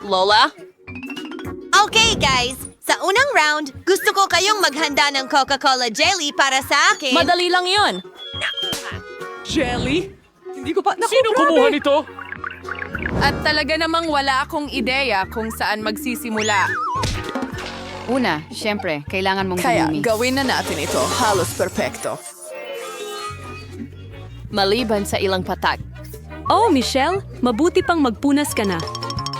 Lola? Okay, guys. Sa unang round, gusto ko kayong maghanda ng Coca-Cola jelly para sa akin. Madali lang yon. Jelly? Hindi ko pa... Naku, Sino kumuha nito? At talaga namang wala akong ideya kung saan magsisimula. Una, syempre, kailangan mong Kaya dumimi. gawin na natin ito. Halos perpekto. Maliban sa ilang patak. Oh, Michelle, mabuti pang magpunas ka na.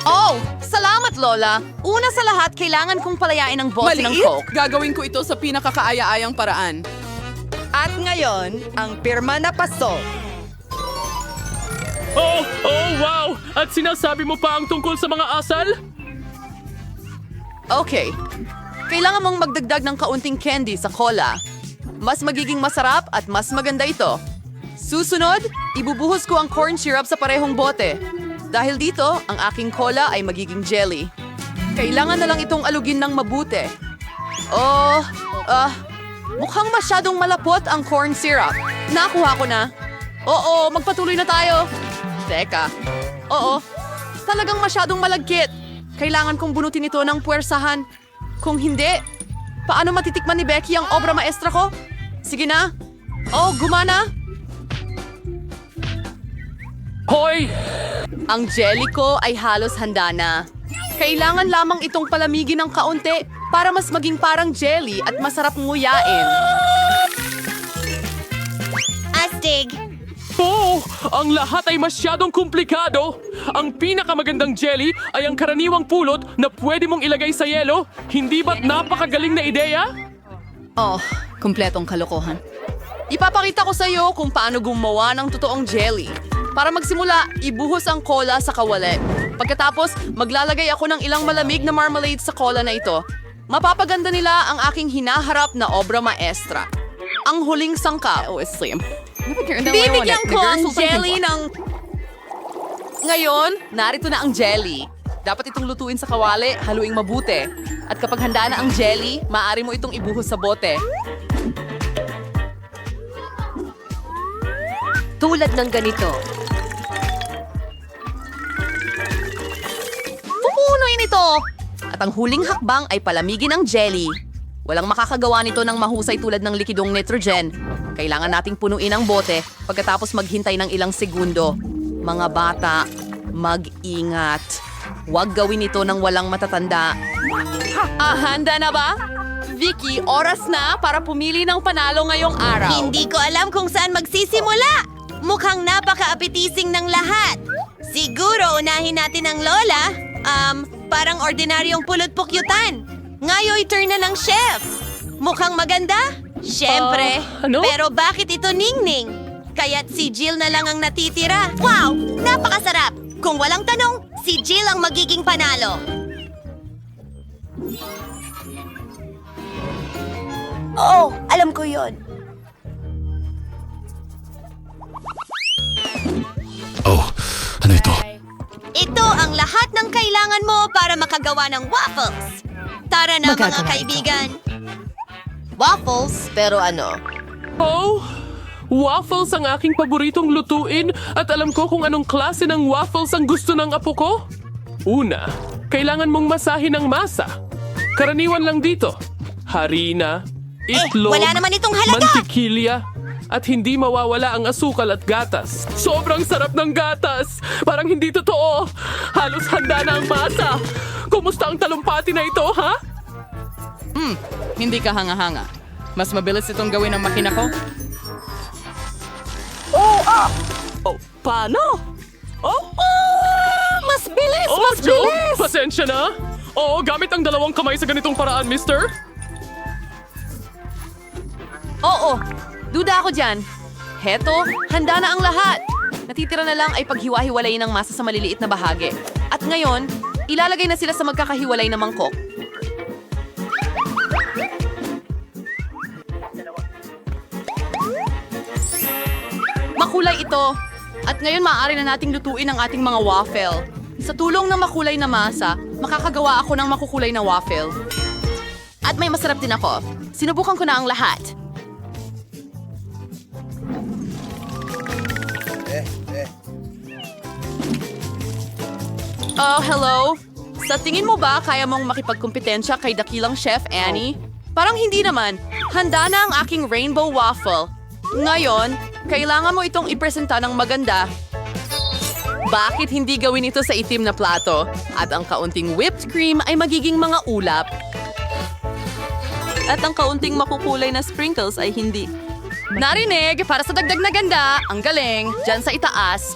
Oh, salamat, Lola. Una sa lahat, kailangan kong palayain ang bote ng Maliit? Coke. Gagawin ko ito sa pinakakaaya-ayang paraan. At ngayon, ang pirma na paso. Oh, wow! At sinasabi mo pa ang tungkol sa mga asal? Okay. Kailangan mong magdagdag ng kaunting candy sa cola. Mas magiging masarap at mas maganda ito. Susunod, ibubuhos ko ang corn syrup sa parehong bote. Dahil dito, ang aking cola ay magiging jelly. Kailangan na lang itong alugin ng mabuti. Mukhang masyadong malapot ang corn syrup. Nakuha ko na. Oo, magpatuloy na tayo. Teka. Oo, talagang masyadong malagkit. Kailangan kong bunutin ito ng puwersahan. Kung hindi, paano matitikman ni Becky ang obra maestra ko? Sige na. Oh, gumana. Hoy! Ang jelly ko ay halos handa na. Kailangan lamang itong palamigin ng kaunti para mas maging parang jelly at masarap nguyain. Astig! Oh! Ang lahat ay masyadong komplikado! Ang pinakamagandang jelly ay ang karaniwang pulot na pwede mong ilagay sa yelo. Hindi ba't napakagaling na ideya? Oh, kumpletong kalokohan. Ipapakita ko sa iyo kung paano gumawa ng totoong jelly. Para magsimula, ibuhos ang cola sa kawalet. Pagkatapos, maglalagay ako ng ilang malamig na marmalade sa cola na ito. Mapapaganda nila ang aking hinaharap na obra maestra. Ang huling sangkap. Bibigyan ko ang jelly ng... Ngayon, narito na ang jelly. Dapat itong lutuin sa kawali, haluing mabuti. At kapag handa na ang jelly, maaari mo itong ibuhos sa bote. Tulad ng ganito. Pupunuin ito! At ang huling hakbang ay palamigin ang jelly. Walang makakagawa nito ng mahusay tulad ng likidong nitrogen. Kailangan nating punuin ang bote pagkatapos maghintay ng ilang segundo. Mga bata, mag-ingat. Huwag gawin ito ng walang matatanda. Handa na ba? Vicky, oras na para pumili ng panalo ngayong araw. Hindi ko alam kung saan magsisimula. Mukhang napaka-appetizing ng lahat. Siguro unahin natin ang Lola. Parang ordinaryong pulot-pukyutan. Ngayon turn na ng chef. Mukhang maganda? Siyempre. Ano? Pero bakit ito ningning? Kaya't si Jill na lang ang natitira. Wow! Napakasarap! Kung walang tanong, si Jill ang magiging panalo. Oh, alam ko yon. Oh, ano ito? Ito ang lahat ng kailangan mo para makagawa ng waffles. Tara na mga kaibigan. Waffles, pero ano? Oh! Waffles ang aking paboritong lutuin at alam ko kung anong klase ng waffles ang gusto ng apo ko. Una, kailangan mong masahin ang masa. Karaniwan lang dito. Harina, itlog, wala naman itong halaga! mantikilya, at hindi mawawala ang asukal at gatas. Sobrang sarap ng gatas! Parang hindi totoo! Halos handa na ang masa! Kumusta ang talumpati na ito, ha? Hindi ka hanga-hanga. Mas mabilis itong gawin ng makina ko. Oh, paano? Mas bilis! Oh, Joe, pasensya na. Oo, gamit ang dalawang kamay sa ganitong paraan, mister. Oo, duda ako dyan. Heto, handa na ang lahat. Natitira na lang ay paghiwa-hiwalayin ng masa sa maliliit na bahagi. At ngayon, ilalagay na sila sa magkakahiwalay na mangkok. Makulay ito. At ngayon maaari na nating lutuin ang ating mga waffle. Sa tulong ng makulay na masa, makakagawa ako ng makukulay na waffle. At may masarap din ako. Sinubukan ko na ang lahat. Hello? Sa tingin mo ba kaya mong makipagkumpetensya kay dakilang Chef Annie? Parang hindi naman. Handa na ang aking rainbow waffle. Ngayon, kailangan mo itong ipresenta ng maganda. Bakit hindi gawin ito sa itim na plato? At ang kaunting whipped cream ay magiging mga ulap. At ang kaunting makukulay na sprinkles ay hindi. Narinig! Para sa dagdag na ganda! Ang galing! Diyan sa itaas.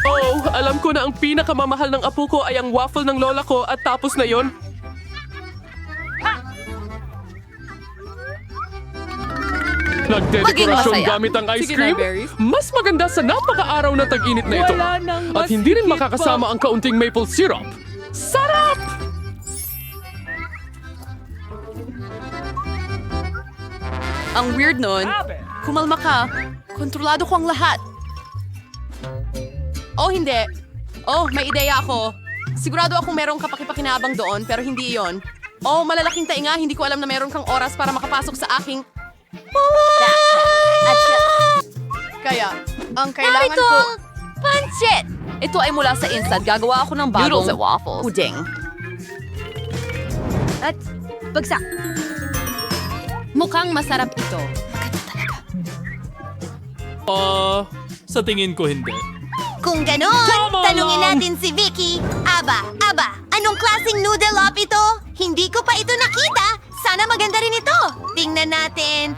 Oh, alam ko na ang pinakamamahal ng apo ko ay ang waffle ng lola ko at tapos na yon. Maging Nagdedekorasyon masaya. gamit ang ice Sige cream? na, berries. Mas maganda sa napaka-araw na tag-init na ito. Wala nang At mas hindi rin higit makakasama ang kaunting maple syrup. Sarap! Ang weird nun. Kumalma ka. Kontrolado ko ang lahat. Oh, hindi. Oh, may ideya ako. Sigurado akong merong kapakipakinabang doon, pero hindi iyon. Oh, malalaking tainga. Hindi ko alam na meron kang oras para makapasok sa aking... Kaya, ang kailangan Narito ko... ang pancit! Ito ay mula sa Instant. Gagawa ako ng bagong... Noodles at waffles. Puding. At bagsak. Mukhang masarap ito. Sa tingin ko hindi. Kung ganon, Tama tanungin lang. natin si Vicky. Aba, anong klaseng noodle up ito? Hindi ko pa ito nakita. Sana maganda rin ito. Tingnan natin.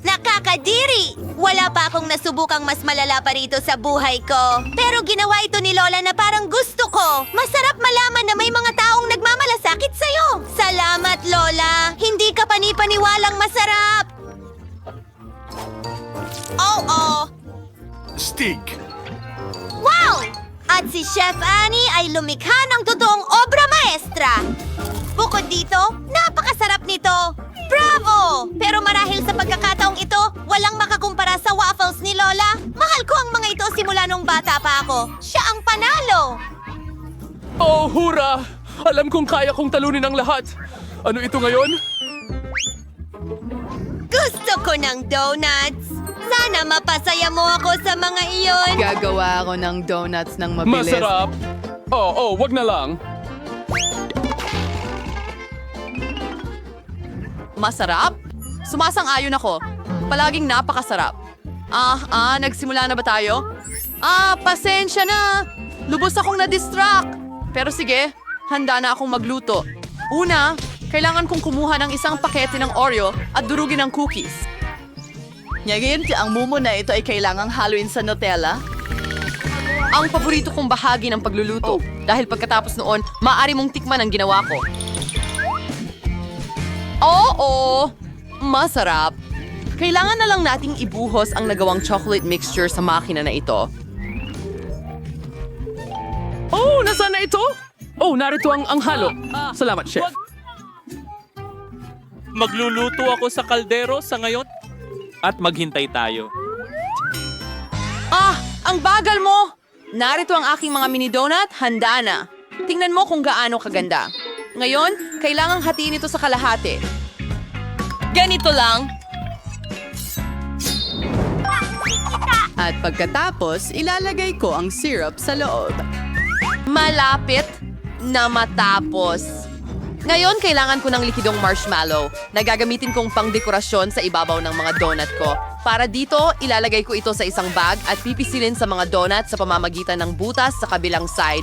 Nakakadiri! Wala pa akong nasubukang mas malala pa rito sa buhay ko. Pero ginawa ito ni Lola na parang gusto ko. Masarap malaman na may mga taong nagmamalasakit sa'yo. Salamat, Lola. Hindi ka panipaniwalang masarap. Oo. Stig! Wow! At si Chef Annie ay lumikha ng totoong obra maestra. Bukod dito, napakasarap nito. Bravo! Pero marahil sa pagkakataong ito, walang makakumpara sa waffles ni Lola. Mahal ko ang mga ito simula nung bata pa ako. Siya ang panalo. Oh, hura! Alam kong kaya kong talunin ang lahat. Ano ito ngayon? Gusto ko ng donuts. Sana mapasaya mo ako sa mga iyon. Gagawa ako ng donuts ng mabilis. Masarap! Wag na lang. Masarap? Sumasang-ayon ako. Palaging napakasarap. Nagsimula na ba tayo? Pasensya na. Lubos akong na-distract. Pero sige, handa na akong magluto. Una, kailangan kong kumuha ng isang pakete ng Oreo at durugin ng cookies. Ngayon, ang mumo na ito ay kailangang haluin sa Nutella. Ang paborito kong bahagi ng pagluluto. Dahil pagkatapos noon, maaari mong tikman ang ginawa ko. Oo! Masarap! Kailangan na lang nating ibuhos ang nagawang chocolate mixture sa makina na ito. Oh, nasaan na ito? Oh, narito ang halo. Salamat, Chef. Magluluto ako sa kaldero sa ngayon at maghintay tayo. Ang bagal mo! Narito ang aking mga mini donut, handa na. Tingnan mo kung gaano kaganda. Ngayon, kailangang hatiin ito sa kalahati. Ganito lang. At pagkatapos, ilalagay ko ang syrup sa loob. Malapit na matapos. Ngayon, kailangan ko ng likidong marshmallow na gagamitin kong pangdekorasyon sa ibabaw ng mga donut ko. Para dito, ilalagay ko ito sa isang bag at pipisilin sa mga donut sa pamamagitan ng butas sa kabilang side.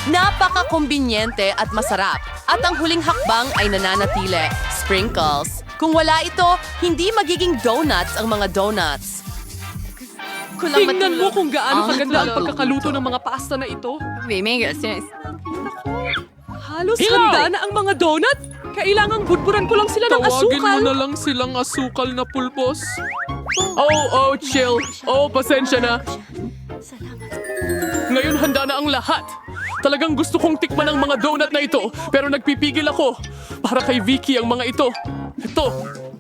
Napaka-kumbinyente at masarap. At ang huling hakbang ay nananatili, sprinkles. Kung wala ito, hindi magiging donuts ang mga donuts. Tingnan mo kung gaano kaganda ang pagkakaluto ng mga pasta na ito. Halos Hilaw! handa na ang mga donut. Kailangang budburan ko lang sila ng Tawagin mo asukal. na lang silang asukal na pulpos. Chill. Pasensya na. Ngayon handa na ang lahat. Talagang gusto kong tikman ang mga donut na ito, pero nagpipigil ako. Para kay Vicky ang mga ito. Ito,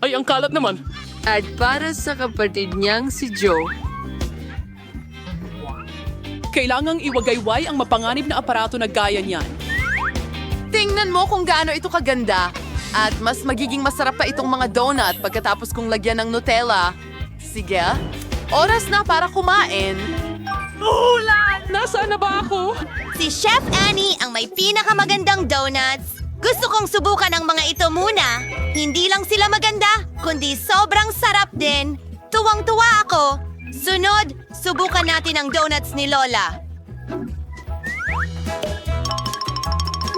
ay ang kalat naman. At para sa kapatid niyang si Joe. Kailangang iwagayway ang mapanganib na aparato na gaya niyan. Tingnan mo kung gaano ito kaganda. At mas magiging masarap pa itong mga donut pagkatapos kong lagyan ng Nutella. Sige, oras na para kumain. Nasaan na ba ako? Si Chef Annie ang may pinakamagandang donuts. Gusto kong subukan ang mga ito muna. Hindi lang sila maganda, kundi sobrang sarap din. Tuwang-tuwa ako. Sunod, subukan natin ang donuts ni Lola.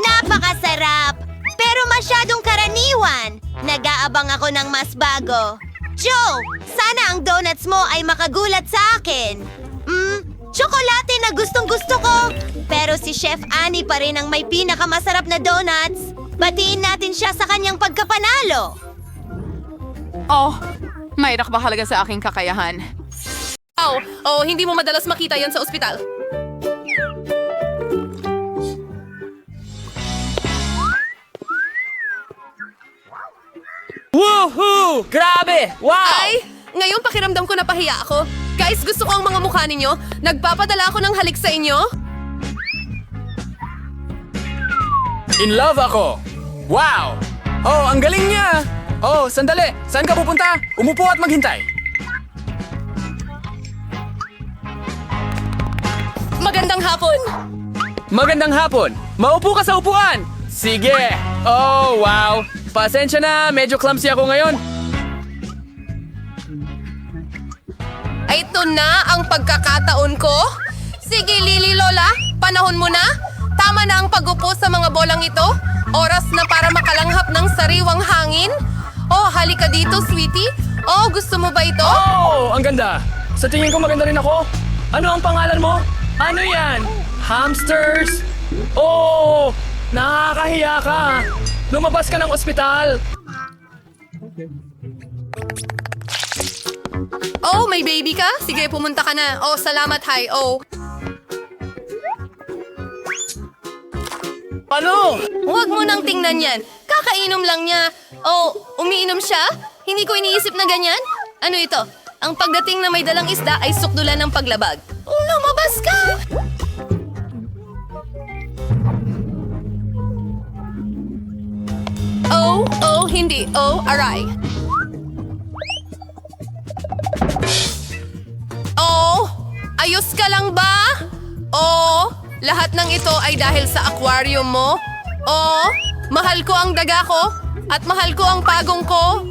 Napakasarap! Pero masyadong karaniwan. Nag-aabang ako ng mas bago. Joe, sana ang donuts mo ay makagulat sa akin. Tsokolate na gustong-gusto ko. Pero si Chef Annie pa rin ang may pinakamasarap na donuts. Batiin natin siya sa kanyang pagkapanalo. Oh, mayroon ba halaga sa aking kakayahan? Hindi mo madalas makita yan sa ospital. Woohoo! Grabe! Wow! Ay, ngayon pakiramdam ko na pahiya ako. Guys, gusto ko ang mga mukha ninyo. Nagpapadala ako ng halik sa inyo. In love ako! Wow! Oh, ang galing niya! Oh, sandali! Saan ka pupunta? Umupo at maghintay. Magandang hapon! Magandang hapon! Maupo ka sa upuan! Sige! Oh, wow! Pasensya na, medyo clumsy ako ngayon. Ito na ang pagkakataon ko. Sige, Lily Lola, panahon mo na. Tama na ang pag-upo sa mga bolang ito. Oras na para makalanghap ng sariwang hangin. Oh, halika dito, sweetie. Oh, gusto mo ba ito? Oh, ang ganda! Sa tingin ko maganda rin ako. Ano ang pangalan mo? Ano yan? Hamsters? Oh, nakakahiya ka. Lumabas ka ng ospital. Oh, may baby ka? Sige, pumunta ka na. Oh, salamat, hi. Oh. Ano? Huwag mo nang tingnan yan. Kakainom lang niya. Oh, umiinom siya? Hindi ko iniisip na ganyan. Ano ito? Ang pagdating na may dalang isda ay sukdulan ng paglabag. Lumabas ka! Oh, hindi. Oh, aray. Oh, ayos ka lang ba? Oh, lahat ng ito ay dahil sa aquarium mo. Oh, mahal ko ang daga ko at mahal ko ang pagong ko.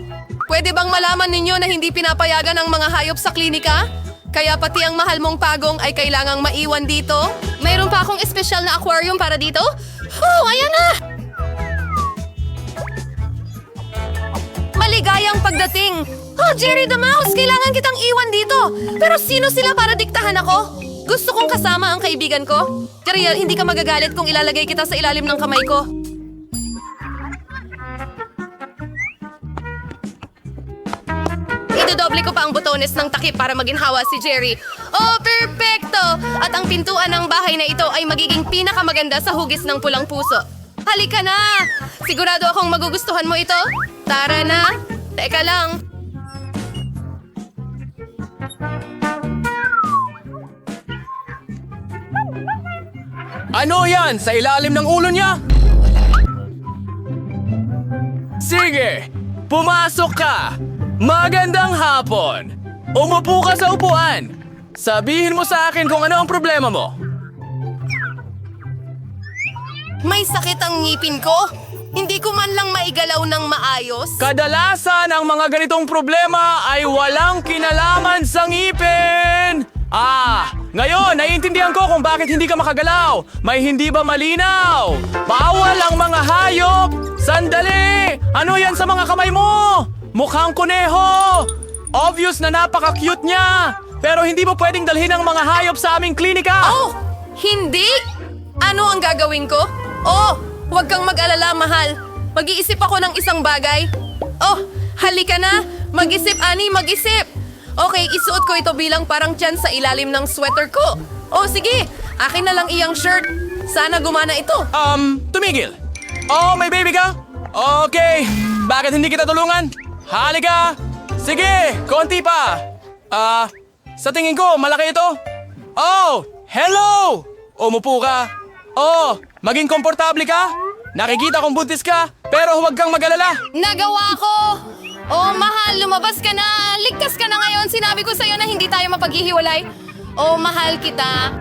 Pwede bang malaman ninyo na hindi pinapayagan ang mga hayop sa klinika? Kaya pati ang mahal mong pagong ay kailangang maiwan dito. Mayroon pa akong espesyal na aquarium para dito. Oh, ayan na! Maligayang pagdating. Oh, Jerry the Mouse, kailangan kitang iwan dito. Pero sino sila para diktahan ako? Gusto kong kasama ang kaibigan ko. Jerry, hindi ka magagalit kung ilalagay kita sa ilalim ng kamay ko. Idodoble ko pa ang botones ng takip para maginhawa si Jerry. Oh, perfecto! At ang pintuan ng bahay na ito ay magiging pinakamaganda sa hugis ng pulang puso. Halika na! Sigurado akong magugustuhan mo ito. Tara na! Teka lang. Ano yan? Sa ilalim ng ulo niya? Sige, pumasok ka! Magandang hapon! Umupo ka sa upuan! Sabihin mo sa akin kung ano ang problema mo. May sakit ang ngipin ko. Hindi ko man lang maigalaw ng maayos. Kadalasan ang mga ganitong problema ay walang kinalaman sa ngipin! Ngayon, naiintindihan ko kung bakit hindi ka makagalaw. May hindi ba malinaw? Bawal ang mga hayop! Sandali! Ano yan sa mga kamay mo? Mukhang kuneho! Obvious na napaka-cute niya! Pero hindi mo pwedeng dalhin ang mga hayop sa aming klinika! Oh! Hindi! Ano ang gagawin ko? Oh! Huwag kang mag-alala, mahal. Mag-iisip ako ng isang bagay. Oh! Halika na! Mag-isip, Annie, mag-isip! Okay, isuot ko ito bilang parang tiyan sa ilalim ng sweater ko. Oh, sige! Akin na lang iyang shirt. Sana gumana ito. Tumigil! Oh, may baby ka? Okay, bakit hindi kita tulungan? Halika! Sige, konti pa! Sa tingin ko, malaki ito. Oh, hello! Umupo ka. Oh, maging komportable ka? Nakikita kong buntis ka, pero huwag kang mag-alala. Nagawa ko! Oh, mahal, lumabas ka na! Ligtas ka na ngayon! Sinabi ko sa'yo na hindi tayo mapaghihiwalay. Oh, mahal kita.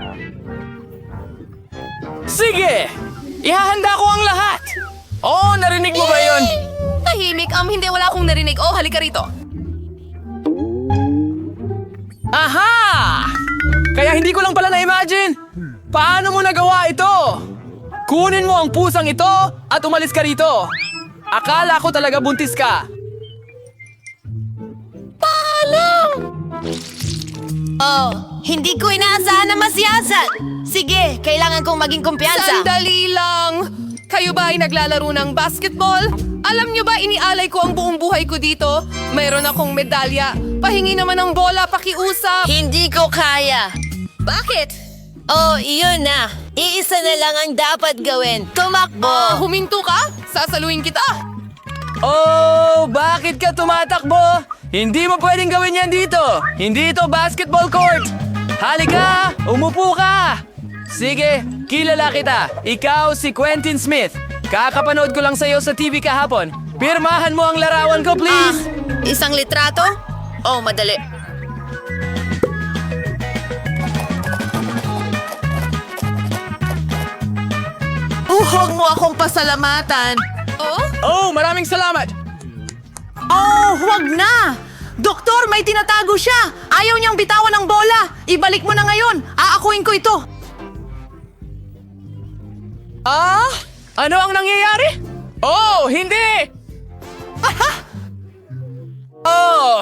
Sige! Ihahanda ko ang lahat! Oo, narinig mo ba yun? Tahimik, hindi, wala akong narinig. Oh, halika rito. Aha! Kaya hindi ko lang pala na-imagine. Paano mo nagawa ito? Kunin mo ang pusang ito at umalis ka rito. Akala ko talaga buntis ka. Oh, hindi ko inaasahan na masiyasat. Sige, kailangan kong maging kumpiyansa. Sandali lang! Kayo ba ay naglalaro ng basketball? Alam niyo ba inialay ko ang buong buhay ko dito? Mayroon akong medalya. Pahingi naman ng bola, pakiusap. Hindi ko kaya. Bakit? Oh, iyon na. Iisa na lang ang dapat gawin. Tumakbo. Huminto ka? Sasaluhin kita. Oh, bakit ka tumatakbo? Hindi mo pwedeng gawin yan dito. Hindi ito basketball court. Halika, umupo ka. Sige, kilala kita. Ikaw si Quentin Smith. Kakapanood ko lang sa'yo sa TV kahapon. Pirmahan mo ang larawan ko, please. Isang litrato? Oh, madali. Huwag mo akong pasalamatan. Oh? Oh, maraming salamat. Oh, huwag na! Doktor, may tinatago siya! Ayaw niyang bitawan ng bola! Ibalik mo na ngayon! Aakuin ko ito! Ah? Ano ang nangyayari? Oh, hindi! Oh,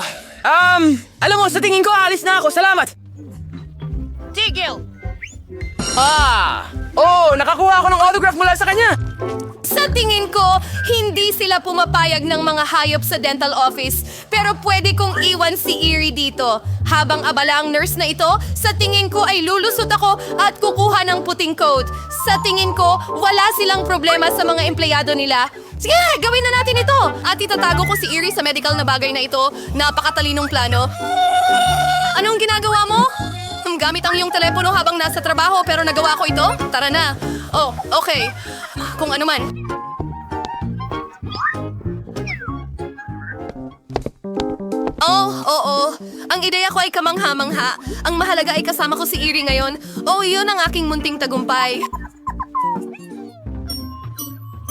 alam mo, sa tingin ko, alis na ako. Salamat. Tigil! Oh, nakakuha ako ng autograph mula sa kanya. Sa tingin ko, hindi sila pumapayag ng mga hayop sa dental office. Pero pwede kong iwan si Erie dito. Habang abala ang nurse na ito, sa tingin ko ay lulusot ako at kukuha ng puting coat. Sa tingin ko, wala silang problema sa mga empleyado nila. Sige, gawin na natin ito! At itatago ko si Erie sa medical na bagay na ito. Napakatalinong plano. Anong ginagawa mo? Gamit ang iyong telepono habang nasa trabaho pero nagawa ko ito? Tara na. Oh, okay. Kung ano man. Oh, oo. Ang ideya ko ay kamangha-mangha. Ang mahalaga ay kasama ko si Erie ngayon. Oh, iyon ang aking munting tagumpay.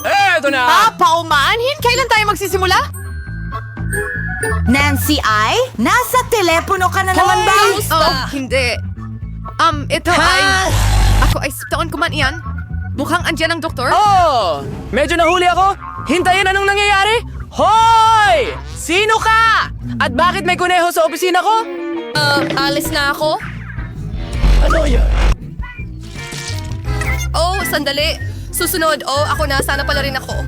Eto na! Paumanhin? Kailan tayo magsisimula? Nancy ay? Nasa telepono ka na naman ba? Oh, hindi. Ito ay... Ako ay taon ko man iyan. Mukhang andyan ang doktor. Oh, medyo nahuli ako. Hintayin, anong nangyayari? Hoy! Sino ka? At bakit may kuneho sa opisina ko? Alis na ako. Ano yan? Oh, sandali. Susunod. Oh, ako na. Sana pala rin ako.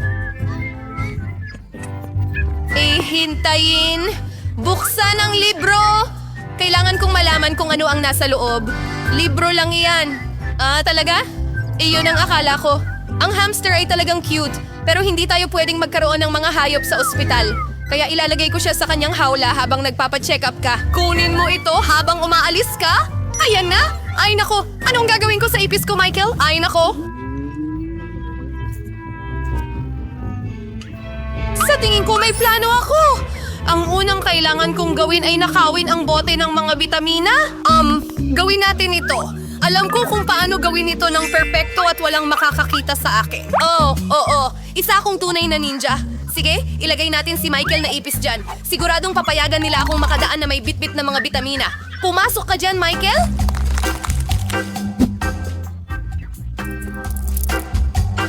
Hintayin. Buksan ang libro. Kailangan kong malaman kung ano ang nasa loob. Libro lang iyan. Talaga? Iyon ang akala ko. Ang hamster ay talagang cute, pero hindi tayo pwedeng magkaroon ng mga hayop sa ospital. Kaya ilalagay ko siya sa kanyang hawla habang nagpapacheck up ka. Kunin mo ito habang umaalis ka? Ayan na! Ay nako! Anong gagawin ko sa ipis ko, Michael? Ay nako! Sa tingin ko may plano ako! Ang unang kailangan kong gawin ay nakawin ang bote ng mga bitamina. Gawin natin ito. Alam ko kung paano gawin ito ng perpekto at walang makakakita sa akin. Oo. Isa akong tunay na ninja. Sige, ilagay natin si Michael na ipis dyan. Siguradong papayagan nila akong makadaan na may bitbit na mga bitamina. Pumasok ka dyan, Michael!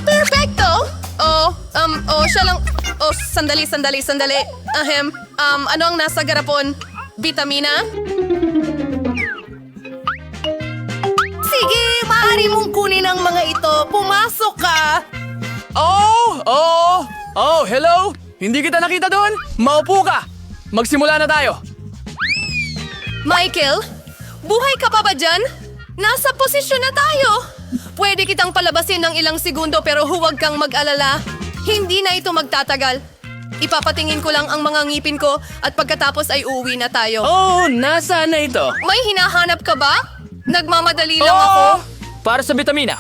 Perfecto! Siya lang... Oh, sandali. Ano ang nasa garapon? Bitamina? Sige, maaari mong kunin ang mga ito. Pumasok ka! Oh, hello? Hindi kita nakita doon? Maupo ka! Magsimula na tayo. Michael, buhay ka pa ba dyan? Nasa posisyon na tayo. Pwede kitang palabasin ng ilang segundo pero huwag kang mag-alala. Hindi na ito magtatagal. Ipapatingin ko lang ang mga ngipin ko at pagkatapos ay uuwi na tayo. Oh, nasaan na ito? May hinahanap ka ba? Nagmamadali lang ako. Para sa bitamina.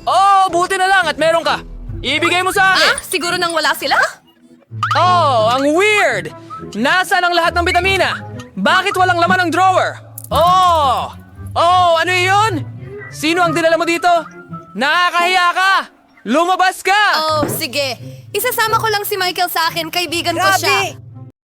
Oh, buti na lang at meron ka. Ibigay mo sa akin! Siguro nang wala sila? Oh, ang weird! Nasaan ang lahat ng bitamina? Bakit walang laman ang drawer? Oh! Oh, ano yun? Sino ang dinala mo dito? Nakakahiya ka! Lumabas ka! Oh, sige. Isasama ko lang si Michael sa akin, kaibigan ko siya.